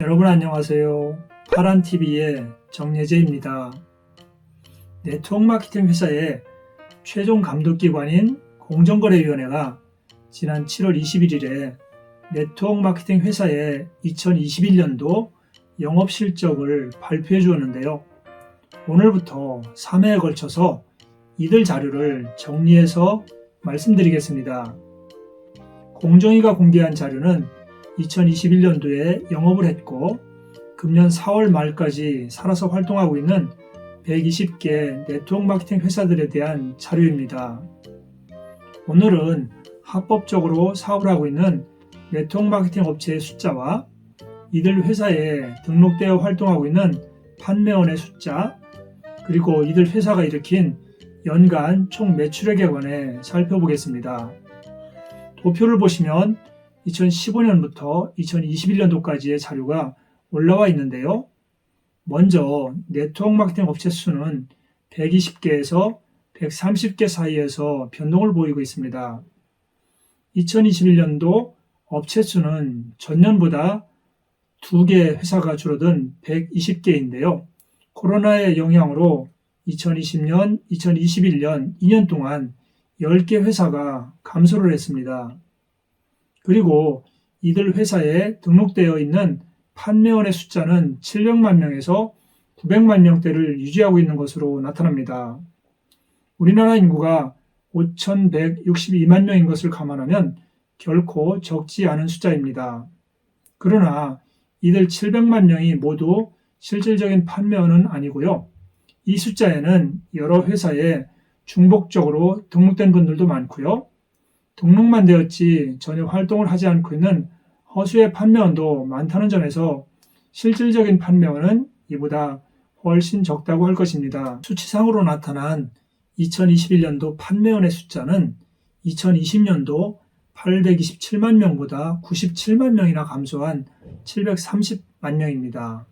여러분 안녕하세요. 파란TV의 정예재입니다. 네트워크 마케팅 회사의 최종 감독기관인 공정거래위원회가 지난 7월 21일에 네트워크 마케팅 회사의 2021년도 영업실적을 발표해 주었는데요. 오늘부터 3회에 걸쳐서 이들 자료를 정리해서 말씀드리겠습니다. 공정위가 공개한 자료는 2021년도에 영업을 했고 금년 4월 말까지 살아서 활동하고 있는 120개 네트워크 마케팅 회사들에 대한 자료입니다. 오늘은 합법적으로 사업을 하고 있는 네트워크 마케팅 업체의 숫자와 이들 회사에 등록되어 활동하고 있는 판매원의 숫자, 그리고 이들 회사가 일으킨 연간 총 매출액에 관해 살펴보겠습니다. 도표를 보시면 2015년부터 2021년도까지의 자료가 올라와 있는데요. 먼저 네트워크 마케팅 업체 수는 120개에서 130개 사이에서 변동을 보이고 있습니다. 2021년도 업체 수는 전년보다 2개 회사가 줄어든 120개인데요. 코로나의 영향으로 2020년, 2021년 2년 동안 10개 회사가 감소를 했습니다. 그리고 이들 회사에 등록되어 있는 판매원의 숫자는 700만 명에서 900만 명대를 유지하고 있는 것으로 나타납니다. 우리나라 인구가 5,162만 명인 것을 감안하면 결코 적지 않은 숫자입니다. 그러나 이들 700만 명이 모두 실질적인 판매원은 아니고요. 이 숫자에는 여러 회사에 중복적으로 등록된 분들도 많고요. 등록만 되었지 전혀 활동을 하지 않고 있는 허수의 판매원도 많다는 점에서 실질적인 판매원은 이보다 훨씬 적다고 할 것입니다. 수치상으로 나타난 2021년도 판매원의 숫자는 2020년도 827만 명보다 97만 명이나 감소한 730만 명입니다.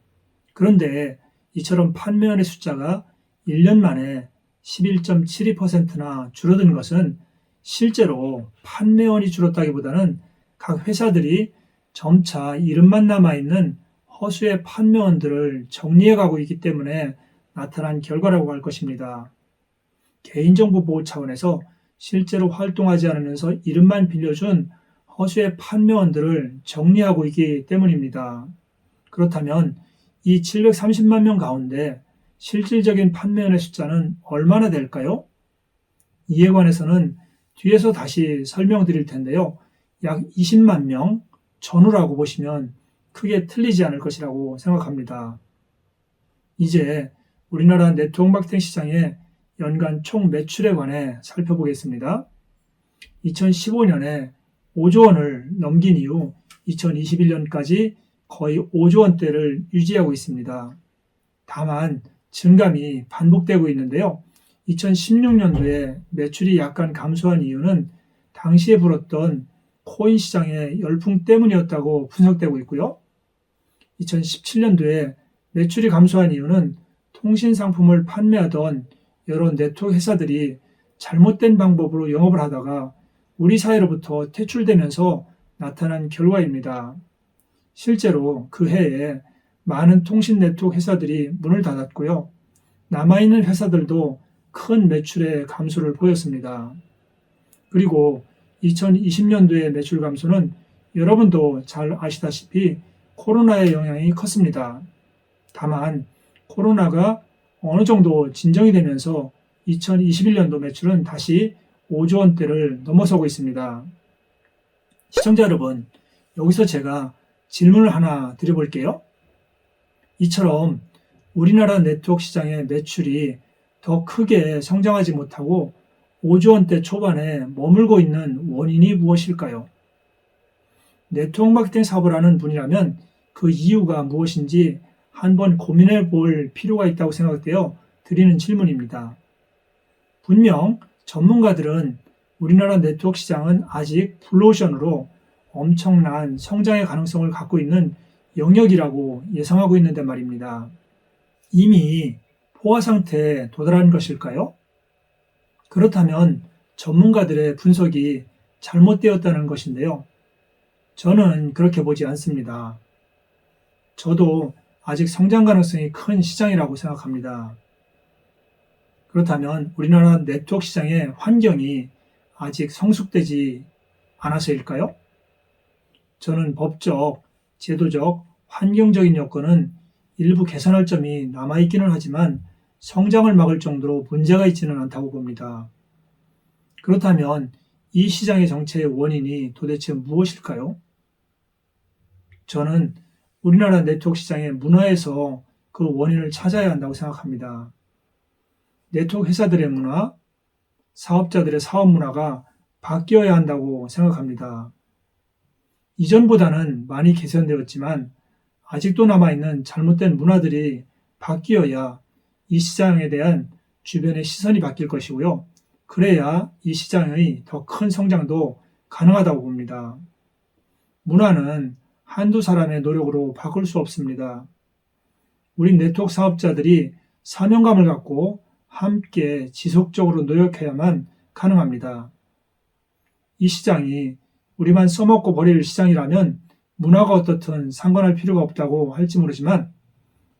그런데 이처럼 판매원의 숫자가 1년 만에 11.72%나 줄어든 것은 실제로 판매원이 줄었다기보다는 각 회사들이 점차 이름만 남아있는 허수의 판매원들을 정리해가고 있기 때문에 나타난 결과라고 할 것입니다. 개인정보 보호 차원에서 실제로 활동하지 않으면서 이름만 빌려준 허수의 판매원들을 정리하고 있기 때문입니다. 그렇다면 이 730만 명 가운데 실질적인 판매원의 숫자는 얼마나 될까요? 이에 관해서는 뒤에서 다시 설명드릴 텐데요. 약 20만 명 전후라고 보시면 크게 틀리지 않을 것이라고 생각합니다. 이제 우리나라 네트워크 마케팅 시장의 연간 총 매출에 관해 살펴보겠습니다. 2015년에 5조 원을 넘긴 이후 2021년까지 거의 5조 원대를 유지하고 있습니다. 다만 증감이 반복되고 있는데요. 2016년도에 매출이 약간 감소한 이유는 당시에 불었던 코인 시장의 열풍 때문이었다고 분석되고 있고요. 2017년도에 매출이 감소한 이유는 통신 상품을 판매하던 여러 네트워크 회사들이 잘못된 방법으로 영업을 하다가 우리 사회로부터 퇴출되면서 나타난 결과입니다. 실제로 그 해에 많은 통신 네트워크 회사들이 문을 닫았고요. 남아있는 회사들도 큰 매출의 감소를 보였습니다. 그리고 2020년도의 매출 감소는 여러분도 잘 아시다시피 코로나의 영향이 컸습니다. 다만 코로나가 어느 정도 진정이 되면서 2021년도 매출은 다시 5조 원대를 넘어서고 있습니다. 시청자 여러분, 여기서 제가 질문을 하나 드려볼게요. 이처럼 우리나라 네트워크 시장의 매출이 더 크게 성장하지 못하고 5조 원대 초반에 머물고 있는 원인이 무엇일까요? 네트워크 마케팅 사업을 하는 분이라면 그 이유가 무엇인지 한번 고민해 볼 필요가 있다고 생각되어 드리는 질문입니다. 분명 전문가들은 우리나라 네트워크 시장은 아직 블루오션으로 엄청난 성장의 가능성을 갖고 있는 영역이라고 예상하고 있는데 말입니다. 이미 포화 상태에 도달한 것일까요? 그렇다면 전문가들의 분석이 잘못되었다는 것인데요. 저는 그렇게 보지 않습니다. 저도 아직 성장 가능성이 큰 시장이라고 생각합니다. 그렇다면 우리나라 네트워크 시장의 환경이 아직 성숙되지 않아서일까요? 저는 법적, 제도적, 환경적인 여건은 일부 개선할 점이 남아있기는 하지만 성장을 막을 정도로 문제가 있지는 않다고 봅니다. 그렇다면 이 시장의 정체의 원인이 도대체 무엇일까요? 저는 우리나라 네트워크 시장의 문화에서 그 원인을 찾아야 한다고 생각합니다. 네트워크 회사들의 문화, 사업자들의 사업 문화가 바뀌어야 한다고 생각합니다. 이전보다는 많이 개선되었지만 아직도 남아있는 잘못된 문화들이 바뀌어야 이 시장에 대한 주변의 시선이 바뀔 것이고요. 그래야 이 시장의 더 큰 성장도 가능하다고 봅니다. 문화는 한두 사람의 노력으로 바꿀 수 없습니다. 우리 네트워크 사업자들이 사명감을 갖고 함께 지속적으로 노력해야만 가능합니다. 이 시장이 우리만 써먹고 버릴 시장이라면 문화가 어떻든 상관할 필요가 없다고 할지 모르지만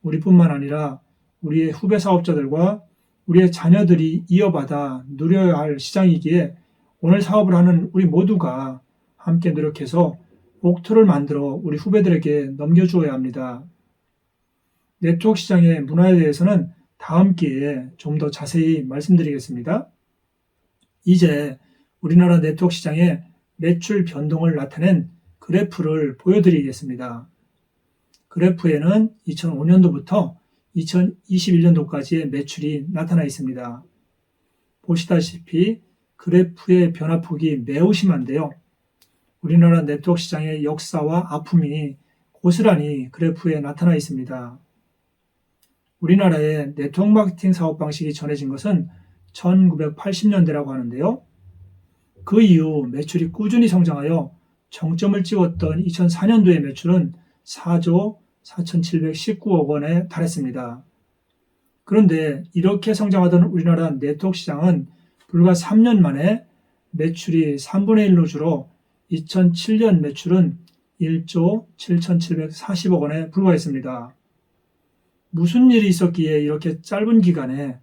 우리뿐만 아니라 우리의 후배 사업자들과 우리의 자녀들이 이어받아 누려야 할 시장이기에 오늘 사업을 하는 우리 모두가 함께 노력해서 옥토를 만들어 우리 후배들에게 넘겨주어야 합니다. 네트워크 시장의 문화에 대해서는 다음 기회에 좀 더 자세히 말씀드리겠습니다. 이제 우리나라 네트워크 시장의 매출 변동을 나타낸 그래프를 보여드리겠습니다. 그래프에는 2005년도부터 2021년도까지의 매출이 나타나 있습니다. 보시다시피 그래프의 변화폭이 매우 심한데요. 우리나라 네트워크 시장의 역사와 아픔이 고스란히 그래프에 나타나 있습니다. 우리나라의 네트워크 마케팅 사업 방식이 전해진 것은 1980년대라고 하는데요. 그 이후 매출이 꾸준히 성장하여 정점을 찍었던 2004년도의 매출은 4조 4,719억 원에 달했습니다. 그런데 이렇게 성장하던 우리나라 네트워크 시장은 불과 3년 만에 매출이 3분의 1로 줄어 2007년 매출은 1조 7,740억 원에 불과했습니다. 무슨 일이 있었기에 이렇게 짧은 기간에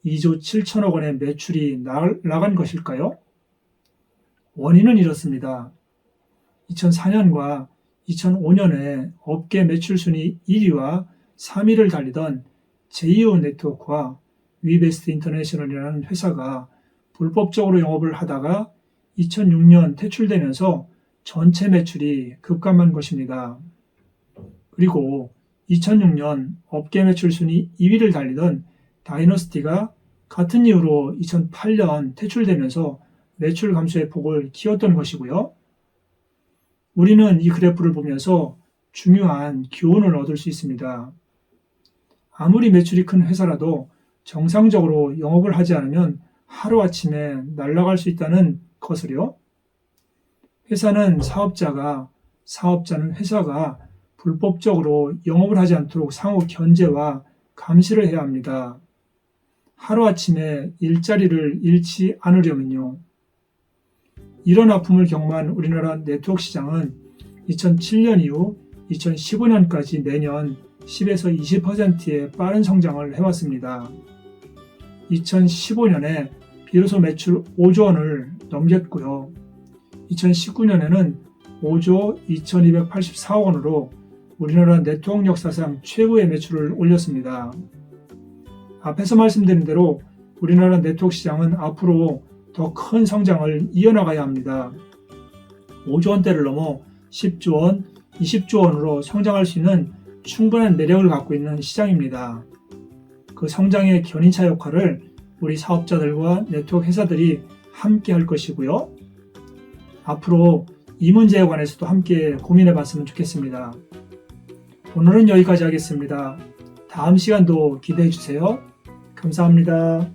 2조 7천억 원의 매출이 나간 것일까요? 원인은 이렇습니다. 2004년과 2005년에 업계 매출 순위 1위와 3위를 달리던 제이오 네트워크와 위베스트 인터내셔널이라는 회사가 불법적으로 영업을 하다가 2006년 퇴출되면서 전체 매출이 급감한 것입니다. 그리고 2006년 업계 매출 순위 2위를 달리던 다이너스티가 같은 이유로 2008년 퇴출되면서 매출 감소의 폭을 키웠던 것이고요. 우리는 이 그래프를 보면서 중요한 교훈을 얻을 수 있습니다. 아무리 매출이 큰 회사라도 정상적으로 영업을 하지 않으면 하루아침에 날아갈 수 있다는 것을요. 회사는 사업자가, 사업자는 회사가 불법적으로 영업을 하지 않도록 상호 견제와 감시를 해야 합니다. 하루아침에 일자리를 잃지 않으려면요. 이런 아픔을 경험한 우리나라 네트워크 시장은 2007년 이후 2015년까지 매년 10에서 20%의 빠른 성장을 해왔습니다. 2015년에 비로소 매출 5조 원을 넘겼고요. 2019년에는 5조 2284억 원으로 우리나라 네트워크 역사상 최고의 매출을 올렸습니다. 앞에서 말씀드린 대로 우리나라 네트워크 시장은 앞으로 더 큰 성장을 이어나가야 합니다. 5조 원대를 넘어 10조 원, 20조 원으로 성장할 수 있는 충분한 매력을 갖고 있는 시장입니다. 그 성장의 견인차 역할을 우리 사업자들과 네트워크 회사들이 함께 할 것이고요. 앞으로 이 문제에 관해서도 함께 고민해 봤으면 좋겠습니다. 오늘은 여기까지 하겠습니다. 다음 시간도 기대해 주세요. 감사합니다.